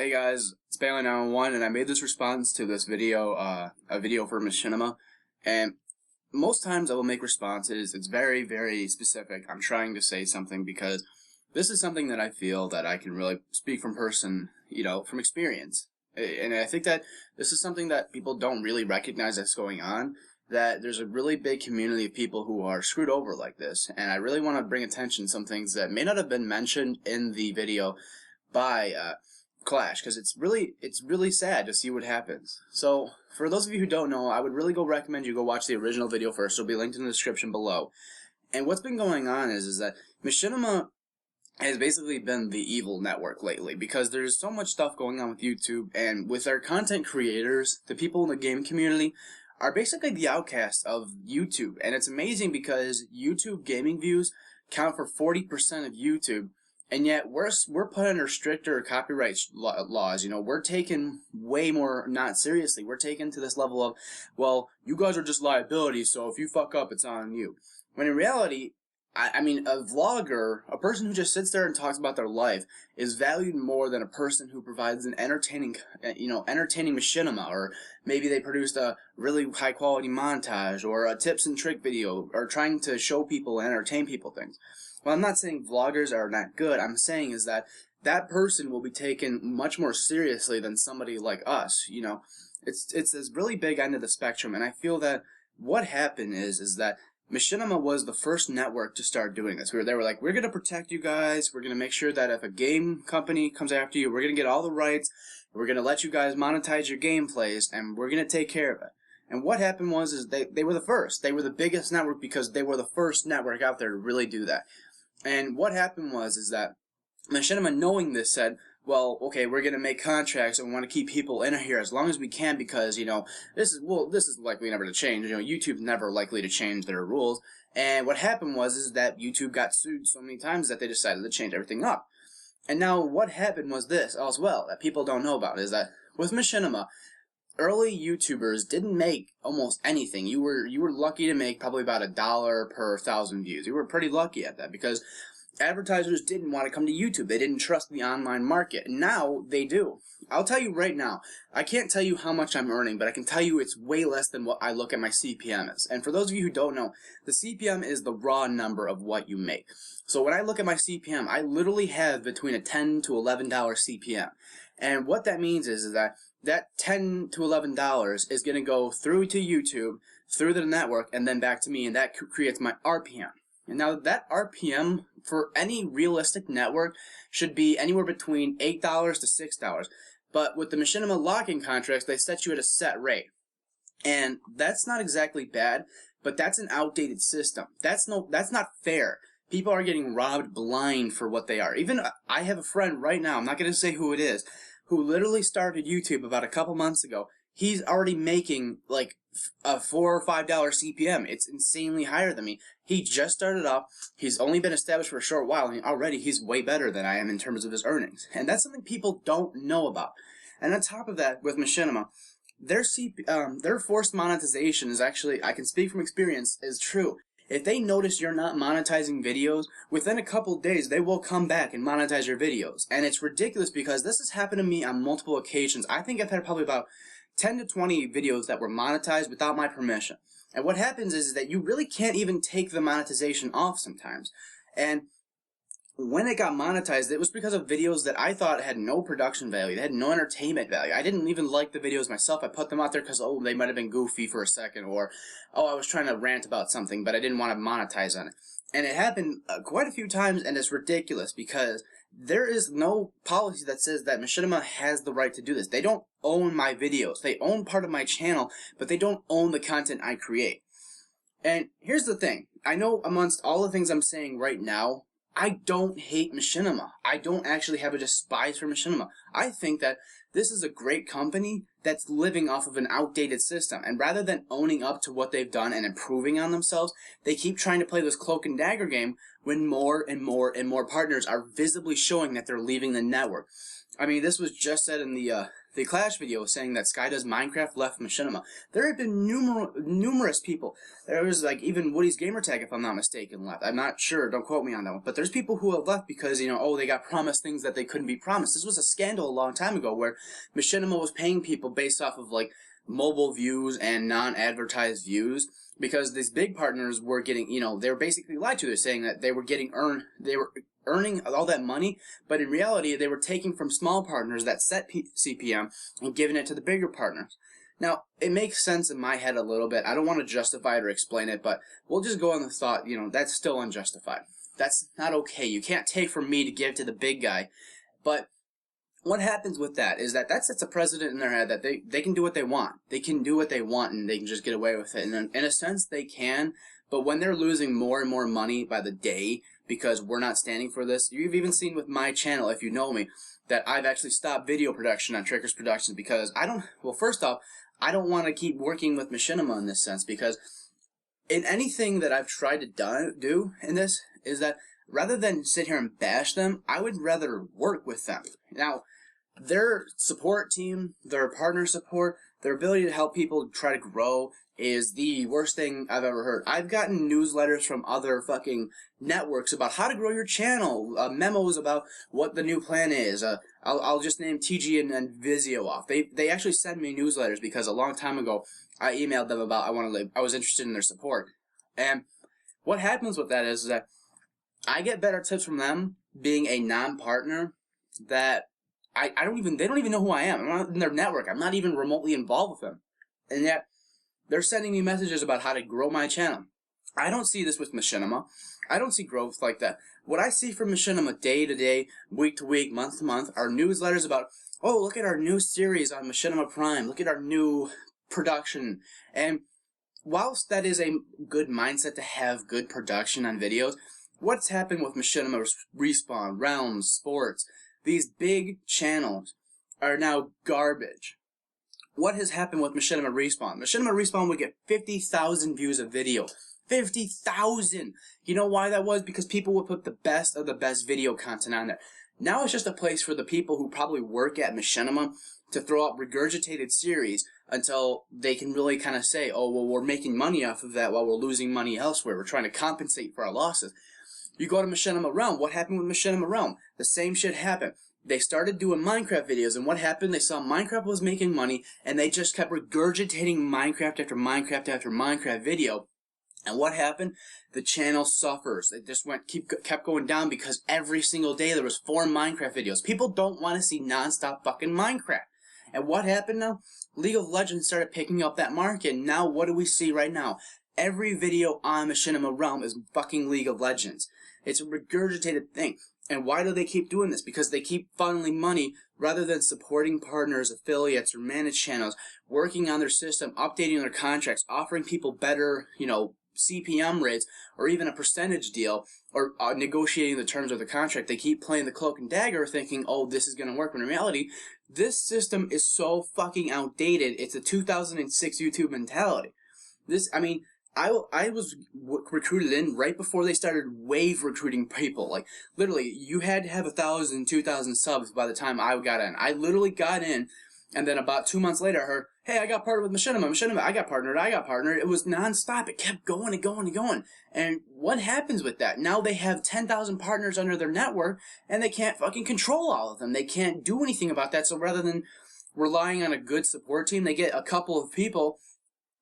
Hey guys, it's Bailey911 and I made this response to this video, a video for Machinima, and most times I will make responses. It's very, very specific. I'm trying to say something because this is something that I feel that I can really speak from from experience. And I think that this is something that people don't really recognize that's going on, that there's a really big community of people who are screwed over like this, and I really want to bring attention to some things that may not have been mentioned in the video by, Clash, because it's really sad to see what happens. So for those of you who don't know, I would really recommend you go watch the original video first. It'll be linked in the description below. And what's been going on is that Machinima has basically been the evil network lately, because there's so much stuff going on with YouTube, and with our content creators, the people in the game community are basically the outcasts of YouTube. And it's amazing because YouTube gaming views count for 40% of YouTube. And yet we're put under stricter copyright laws. You know, we're taken way more not seriously. We're taken to this level of, well, you guys are just liabilities, so if you fuck up, it's on you. When in reality, I mean, a vlogger, a person who just sits there and talks about their life, is valued more than a person who provides an entertaining machinima, or maybe they produced a really high quality montage, or a tips and trick video, or trying to show people and entertain people things. Well, I'm not saying vloggers are not good. I'm saying is that that person will be taken much more seriously than somebody like us. You know, it's this really big end of the spectrum, and I feel that what happened is that Machinima was the first network to start doing this. They were like, we're going to protect you guys. We're going to make sure that if a game company comes after you, we're going to get all the rights. We're going to let you guys monetize your gameplays, and we're going to take care of it. And what happened was they were the first. They were the biggest network because they were the first network out there to really do that. And what happened was that Machinima, knowing this, said, well, okay, we're going to make contracts and we want to keep people in here as long as we can, because, you know, this is likely never to change. You know, YouTube's never likely to change their rules. And what happened was that YouTube got sued so many times that they decided to change everything up. And now what happened was this as well, that people don't know about, is that with Machinima, early YouTubers didn't make almost anything. You were lucky to make probably about $1 per 1,000 views. You were pretty lucky at that because advertisers didn't want to come to YouTube. They didn't trust the online market. And now they do. I'll tell you right now, I can't tell you how much I'm earning, but I can tell you it's way less than what I look at my CPM is. And for those of you who don't know, the CPM is the raw number of what you make. So when I look at my CPM, I literally have between a $10 to $11 CPM. And what that means is that $10 to $11 is going to go through to YouTube, through the network, and then back to me, and that creates my RPM. And now that RPM for any realistic network should be anywhere between $8 to $6. But with the Machinima locking contracts, they set you at a set rate. And that's not exactly bad, but that's an outdated system. That's not fair. People are getting robbed blind for what they are. Even I have a friend right now, I'm not going to say who it is, who literally started YouTube about a couple months ago. He's already making like a $4 or $5 CPM. It's insanely higher than me. He just started up. He's only been established for a short while, and already he's way better than I am in terms of his earnings. And that's something people don't know about. And on top of that, with Machinima, their forced monetization is actually, I can speak from experience, is true. If they notice you're not monetizing videos, within a couple of days, they will come back and monetize your videos. And it's ridiculous because this has happened to me on multiple occasions. I think I've had probably about 10 to 20 videos that were monetized without my permission. And what happens is that you really can't even take the monetization off sometimes. And when it got monetized, it was because of videos that I thought had no production value. They had no entertainment value. I didn't even like the videos myself. I put them out there because, oh, they might have been goofy for a second, or, oh, I was trying to rant about something, but I didn't want to monetize on it. And it happened quite a few times, and it's ridiculous because there is no policy that says that Machinima has the right to do this. They don't own my videos. They own part of my channel, but they don't own the content I create. And here's the thing. I know amongst all the things I'm saying right now, I don't hate Machinima. I don't actually have a despise for Machinima. I think that this is a great company that's living off of an outdated system. And rather than owning up to what they've done and improving on themselves, they keep trying to play this cloak and dagger game when more and more and more partners are visibly showing that they're leaving the network. I mean, this was just said in the Clash video, saying that Sky Does Minecraft left Machinima. There have been numerous people. There was like even Woody's Gamertag, if I'm not mistaken, left. I'm not sure. Don't quote me on that one. But there's people who have left because, you know, oh, they got promised things that they couldn't be promised. This was a scandal a long time ago where Machinima was paying people based off of like mobile views and non-advertised views, because these big partners were getting, you know, they were basically lied to. They're saying that they were earning all that money, but in reality, they were taking from small partners that set CPM and giving it to the bigger partners. Now, it makes sense in my head a little bit. I don't want to justify it or explain it, but we'll just go on the thought, you know, that's still unjustified. That's not okay. You can't take from me to give to the big guy. But what happens with that is that sets a precedent in their head that they can do what they want. They can do what they want and they can just get away with it. And in a sense, they can. But when they're losing more and more money by the day because we're not standing for this, you've even seen with my channel, if you know me, that I've actually stopped video production on Trickers Productions because first off, I don't want to keep working with Machinima in this sense, because in anything that I've tried to do in this is that rather than sit here and bash them, I would rather work with them. Now, their support team, their partner support, their ability to help people try to grow is the worst thing I've ever heard. I've gotten newsletters from other fucking networks about how to grow your channel, memos about what the new plan is. I'll just name TG and Vizio off. They actually send me newsletters because a long time ago I emailed them about I was interested in their support. And what happens with that is that I get better tips from them being a non-partner that they don't even know who I am. I'm not in their network. I'm not even remotely involved with them. And yet they're sending me messages about how to grow my channel. I don't see this with Machinima. I don't see growth like that. What I see from Machinima day to day, week to week, month to month are newsletters about, oh, look at our new series on Machinima Prime. Look at our new production. And whilst that is a good mindset to have good production on videos, what's happened with Machinima Respawn, Realms, Sports, these big channels are now garbage. What has happened with Machinima Respawn? Machinima Respawn would get 50,000 views a video. 50,000! You know why that was? Because people would put the best of the best video content on there. Now it's just a place for the people who probably work at Machinima to throw out regurgitated series until they can really kind of say, oh, well, we're making money off of that while we're losing money elsewhere. We're trying to compensate for our losses. You go to Machinima Realm. What happened with Machinima Realm? The same shit happened. They started doing Minecraft videos, and what happened? They saw Minecraft was making money, and they just kept regurgitating Minecraft after Minecraft after Minecraft video. And what happened? The channel suffers. It just kept going down because every single day there was 4 Minecraft videos. People don't want to see non-stop fucking Minecraft. And what happened now? League of Legends started picking up that market. Now what do we see right now? Every video on Machinima Realm is fucking League of Legends. It's a regurgitated thing. And why do they keep doing this? Because they keep funneling money rather than supporting partners, affiliates, or managed channels, working on their system, updating their contracts, offering people better, you know, CPM rates, or even a percentage deal, or negotiating the terms of the contract. They keep playing the cloak and dagger thinking, oh, this is going to work. When in reality, this system is so fucking outdated. It's a 2006 YouTube mentality. I was recruited in right before they started wave recruiting people. Like, literally, you had to have 1,000, 2,000 subs by the time I got in. I literally got in, and then about 2 months later, I heard, hey, I got partnered with Machinima, I got partnered. It was non-stop. It kept going and going and going. And what happens with that? Now they have 10,000 partners under their network, and they can't fucking control all of them. They can't do anything about that. So rather than relying on a good support team, they get a couple of people,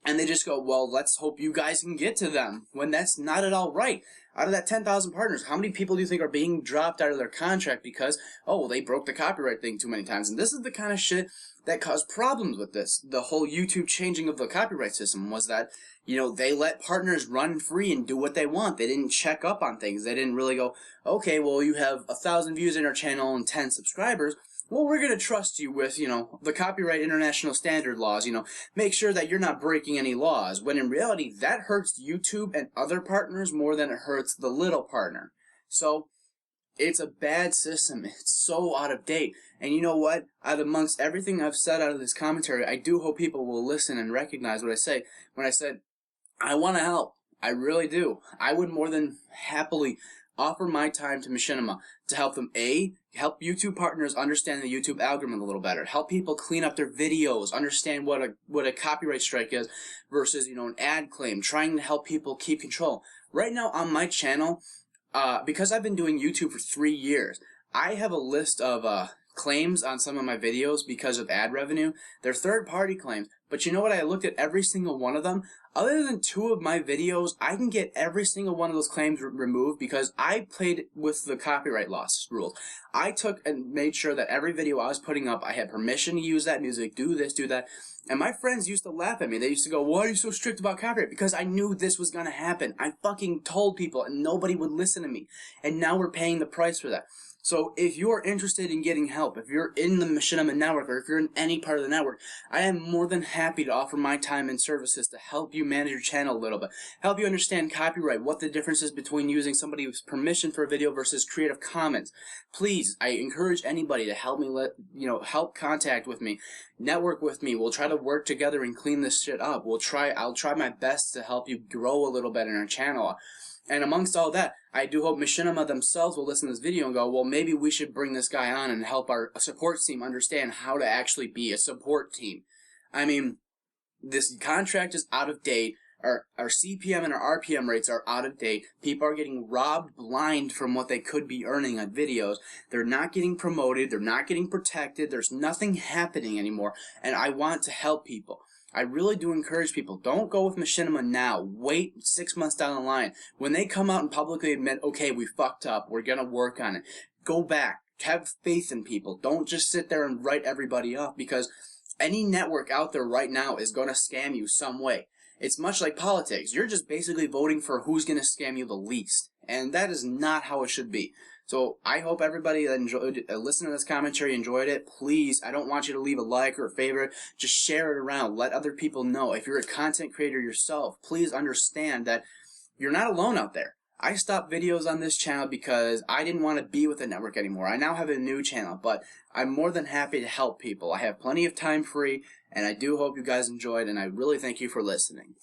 and they just go, well, let's hope you guys can get to them, when that's not at all right. Out of that 10,000 partners, how many people do you think are being dropped out of their contract because, oh, well, they broke the copyright thing too many times? And this is the kind of shit that caused problems with this. The whole YouTube changing of the copyright system was that, you know, they let partners run free and do what they want. They didn't check up on things. They didn't really go, okay, well, you have 1,000 views in our channel and 10 subscribers. Well, we're going to trust you with, you know, the copyright international standard laws, you know, make sure that you're not breaking any laws. When in reality, that hurts YouTube and other partners more than it hurts the little partner. So, It's a bad system. It's so out of date. And you know what? Out amongst everything I've said out of this commentary, I do hope people will listen and recognize what I say when I said, I want to help. I really do. I would more than happily offer my time to Machinima to help them, help YouTube partners understand the YouTube algorithm a little better, help people clean up their videos, understand what a copyright strike is versus, an ad claim, trying to help people keep control. Right now on my channel, because I've been doing YouTube for 3 years, I have a list of claims on some of my videos because of ad revenue. They're third-party claims, but you know what? I looked at every single one of them. Other than 2 of my videos, I can get every single one of those claims removed because I played with the copyright loss rules. I took and made sure that every video I was putting up, I had permission to use that music, do this, do that. And my friends used to laugh at me. They used to go, why are you so strict about copyright? Because I knew this was going to happen. I fucking told people and nobody would listen to me. And now we're paying the price for that. So if you're interested in getting help, if you're in the Machinima network, or if you're in any part of the network, I am more than happy to offer my time and services to help you manage your channel a little bit, help you understand copyright, what the difference is between using somebody's permission for a video versus Creative Commons. Please, I encourage anybody to help me help contact with me, network with me. We'll try to work together and clean this shit up. I'll try my best to help you grow a little bit in our channel. And amongst all that, I do hope Machinima themselves will listen to this video and go, well, maybe we should bring this guy on and help our support team understand how to actually be a support team. I mean, this contract is out of date. Our CPM and our RPM rates are out of date. People are getting robbed blind from what they could be earning on videos. They're not getting promoted. They're not getting protected. There's nothing happening anymore. And I want to help people. I really do encourage people, don't go with Machinima now. Wait 6 months down the line. When they come out and publicly admit, okay, we fucked up, we're going to work on it, go back. Have faith in people. Don't just sit there and write everybody off, because any network out there right now is going to scam you some way. It's much like politics. You're just basically voting for who's going to scam you the least. And that is not how it should be. So I hope everybody that enjoyed listening to this commentary enjoyed it. Please, I don't want you to leave a like or a favorite. Just share it around. Let other people know. If you're a content creator yourself, please understand that you're not alone out there. I stopped videos on this channel because I didn't want to be with the network anymore. I now have a new channel, but I'm more than happy to help people. I have plenty of time free, and I do hope you guys enjoyed, and I really thank you for listening.